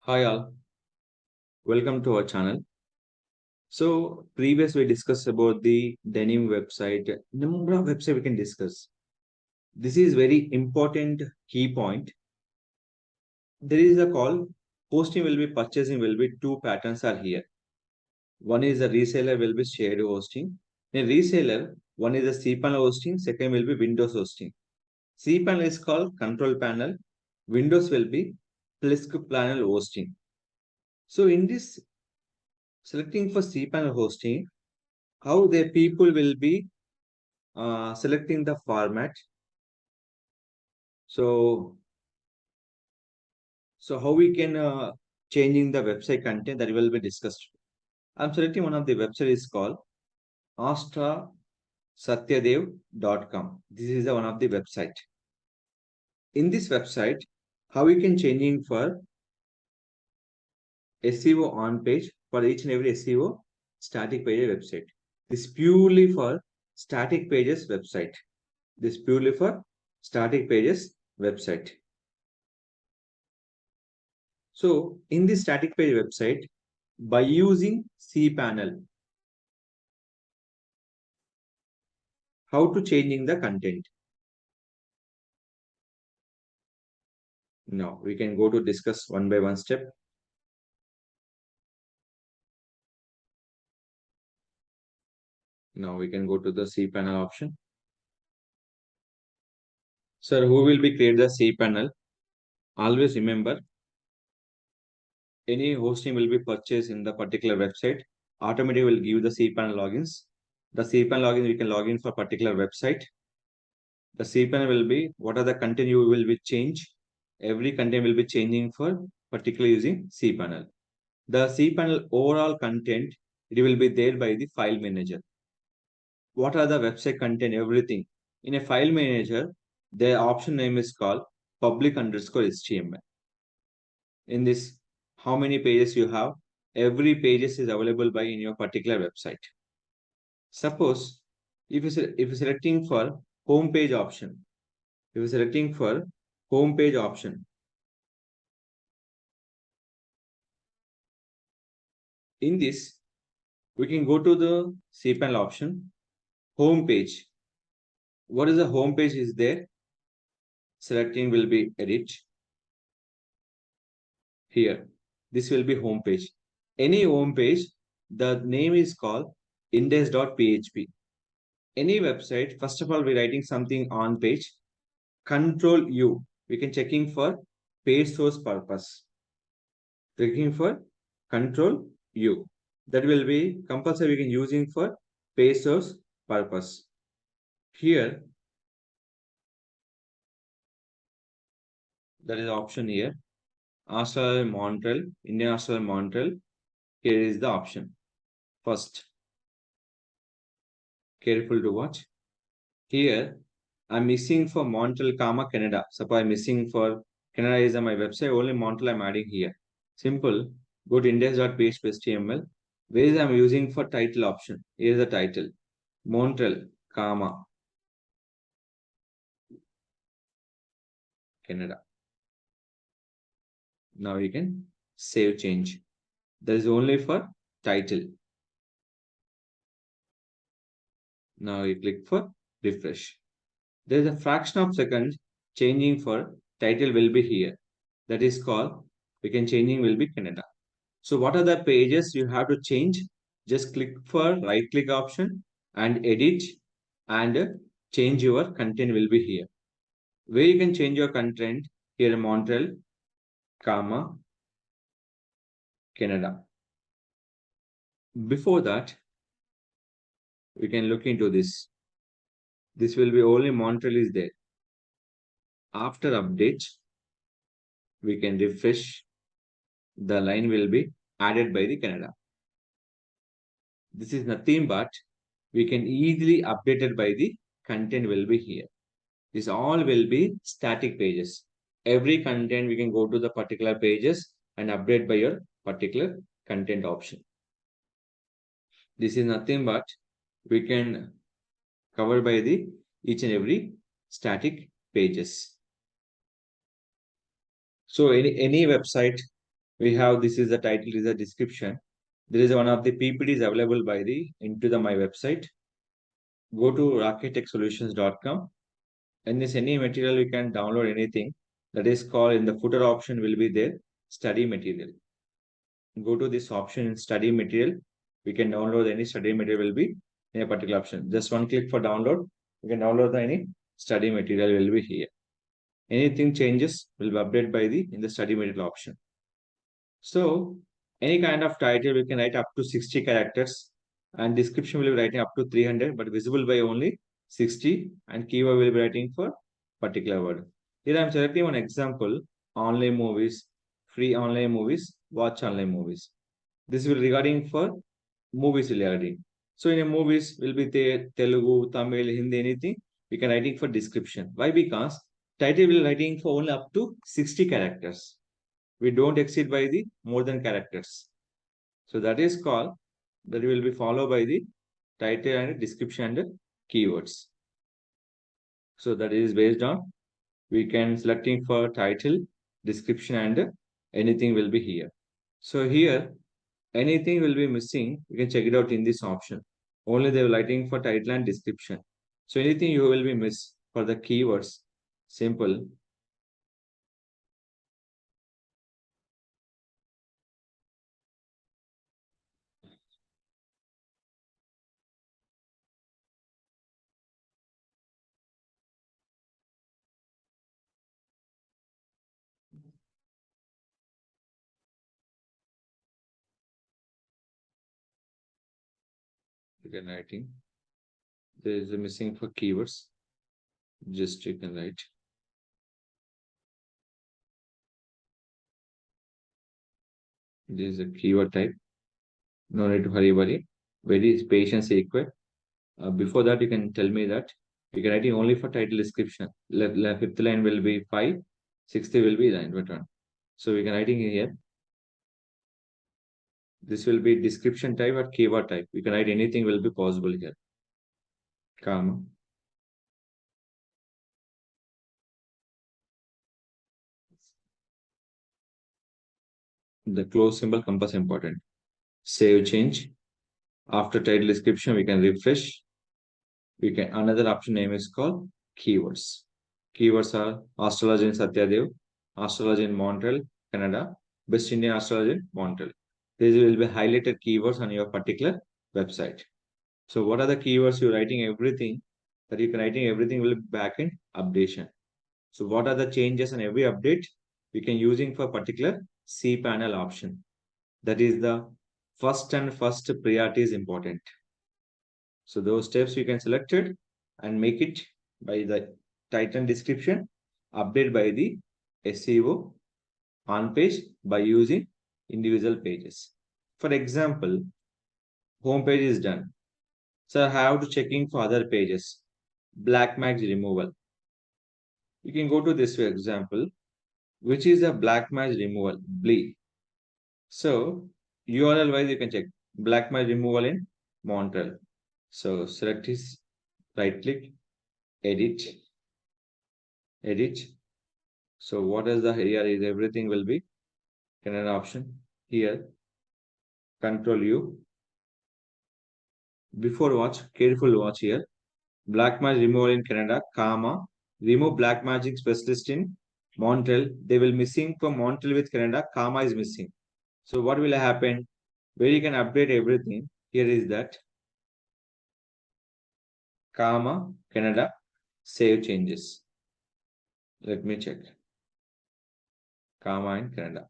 Hi all, welcome to our channel. So previous we discussed about the denim website, number of website we can discuss. This is very important key point. There is a call, hosting will be purchasing will be two patterns are here. One is a reseller will be shared hosting. In reseller, one is a cPanel hosting, second will be Windows hosting. cPanel is called control panel, Windows will be Plisk panel hosting. So in this selecting for cPanel hosting, how the people will be selecting the format. So, how we can changing the website content that will be discussed. I'm selecting one of the website is called astrasatyadev.com. This is the one of the website. In this website, how we can changing for SEO on page for each and every SEO static page website. This purely for static pages website. This purely for static pages website. So in this static page website, by using cPanel, how to changing the content? Now we can go to discuss one by one step. Now we can go to the cPanel option. Sir, who will be create the cPanel? Always remember, any hosting will be purchased in the particular website. Automatically will give the cPanel logins. The cPanel login we can log in for particular website. The cPanel will be what are the content you will be change. Every content will be changing for particularly using cPanel. The cPanel overall content, it will be there by the file manager. What are the website content, everything. In a file manager, the option name is called public_HTML. In this, how many pages you have, every pages is available by in your particular website. Suppose if you're selecting for home page option, if you're selecting for home page option, in this, we can go to the cPanel option, home page. What is the home page is there? Selecting will be edit. Here, this will be home page. Any home page, the name is called index.php. Any website, first of all, we're writing something on page. Control U. We can checking for page source purpose. Checking for control U. That will be compulsory we can using for page source purpose. Here, that is option here. Australia Montreal, Indian Australia Montreal. Here is the option. First, careful to watch. Here, I'm missing for Montreal, Canada. Suppose I'm missing for Canada is my website. Only Montreal I'm adding here. Simple. Go to index.php.html. Where is I'm using for title option. Here is the title. Montreal, Canada. Now you can save change. That is only for title. Now you click for refresh. There is a fraction of second changing for title will be here. That is called, we can changing will be Canada. So what are the pages you have to change? Just click for right click option and edit and change your content will be here. Where you can change your content here Montreal, Canada. Before that, we can look into this. This will be only Montreal is there. After update, we can refresh. The line will be added by the Canada. This is nothing but we can easily update it by the content will be here. This all will be static pages. Every content we can go to the particular pages and update by your particular content option. This is nothing but we can cover by the each and every static pages. So any website We have, this is the title, is the description. There is one of the PPTs available by the into the my website. Go to rakeshtechsolutions.com. And this any material you can download anything, that is called, in the footer option will be there, study material. Go to this option in study material. We can download any study material will be in a particular option. Just one click for download. You can download any study material will be here. Anything changes will be updated by the in the study material option. So any kind of title we can write up to 60 characters, and description will be writing up to 300, but visible by only 60, and keyword will be writing for particular word. Here I am selecting one example: online movies, free online movies, watch online movies. This will regarding for movies regarding. So in a movies will be Telugu, Tamil, Hindi, anything. We can writing for description. Why? Because title will writing for only up to 60 characters. We don't exceed by the more than characters. So that is called, that will be followed by the title and description and keywords. So that is based on, we can selecting for title, description, and anything will be here. So here anything will be missing, you can check it out in this option. Only they will writing for title and description. So anything you will be miss for the keywords, simple. You can writing. There is a missing for keywords. Just you can write. This is a keyword type. No need to hurry, worry. Very patience equal. Before that, you can tell me that you can writing only for title description. Fifth line will be 5, sixth will be line return. So we can writing here. This will be description type or keyword type. We can write anything will be possible here. Comma. The close symbol compass important. Save change. After title description, we can refresh. We can, another option name is called keywords. Keywords are astrology in Satyadev, astrology in Montreal, Canada, best Indian astrology in Montreal. These will be highlighted keywords on your particular website. So what are the keywords? You're writing everything, that you can writing everything will be back in updation. So what are the changes and every update we can using for particular Cpanel option. That is the first priority is important. So those steps you can select it and make it by the title description, update by the SEO on page by using individual pages. For example, home page is done. So I have to checking for other pages. Black match removal. You can go to this example, which is a black match removal, BLE. So URL wise you can check black match removal in Montreal. So select this, right click, edit, edit. So what is the here is everything will be Canada option here. Control U. Before watch, careful watch here. Black match removal in Canada, comma, remove black magic specialist in Montreal. They will missing from Montreal with Canada, comma is missing. So what will happen? Where you can update everything. Here is that, comma, Canada, save changes. Let me check. Comma in Canada.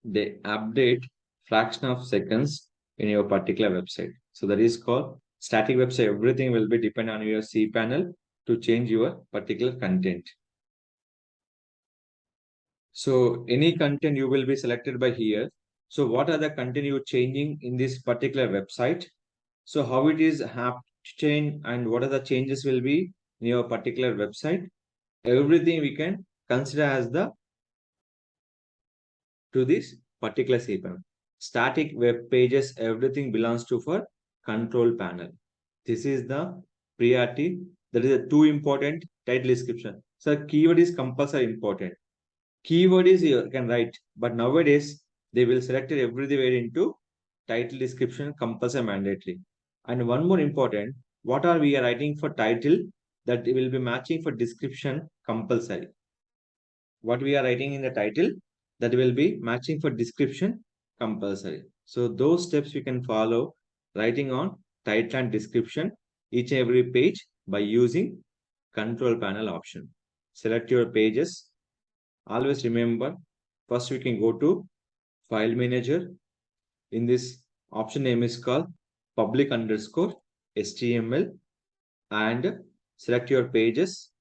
They update fraction of seconds in your particular website. So that is called static website. Everything will be depend on your Cpanel to change your particular content. So any content you will be selected by here. So what are the content you changing in this particular website? So how it is have to change and what are the changes will be in your particular website? Everything we can consider as the to this particular Cpanel. Static web pages, everything belongs to for control panel. This is the priority. That is a too important title description. So keyword is compulsory important. Keyword is you can write, but nowadays they will select it everywhere into title description compulsory mandatory. And one more important, what are we writing for title that will be matching for description compulsory. What we are writing in the title that will be matching for description compulsory. So those steps we can follow writing on title and description each and every page by using control panel option. Select your pages. Always remember, first we can go to file manager. In this option name is called public underscore HTML and select your pages.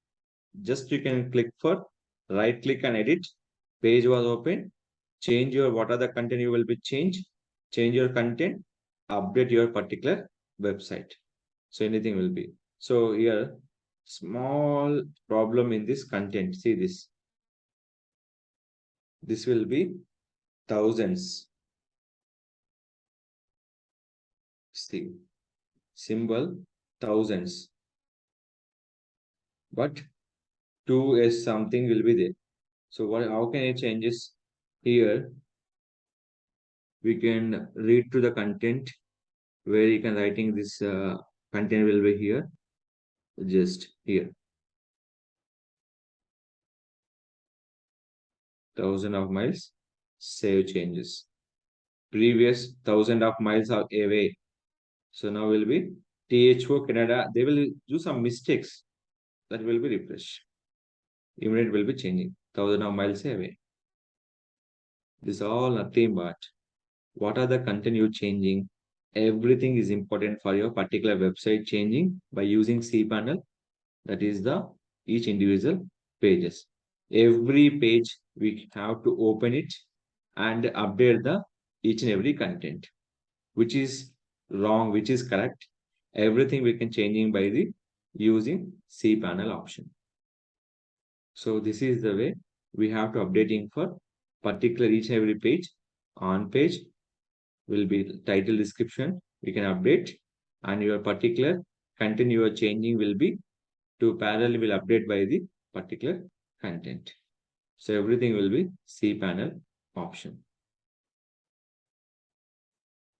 Just you can click for right click and edit. Page was open. Change your what are the content you will be change your content, update your particular website. So anything will be. So here small problem in this content. See this. This will be thousands. See symbol thousands. But 2 is something will be there. So what how can I change this? Here we can read to the content where you can writing this content will be here, just here, 1,000 of miles, save changes, previous 1,000 of miles are away, so now will be THO Canada, they will do some mistakes, that will be refresh, immediate will be changing 1,000 of miles away. This all nothing but what are the content you changing, everything is important for your particular website changing by using cpanel, that is the each individual pages. Every page we have to open it and update the each and every content, which is wrong, which is correct. Everything we can changing by the using cpanel option. So this is the way we have to updating for particular each and every page. On page will be title description we can update, and your particular content you are changing will be to parallel will update by the particular content. So everything will be cpanel option.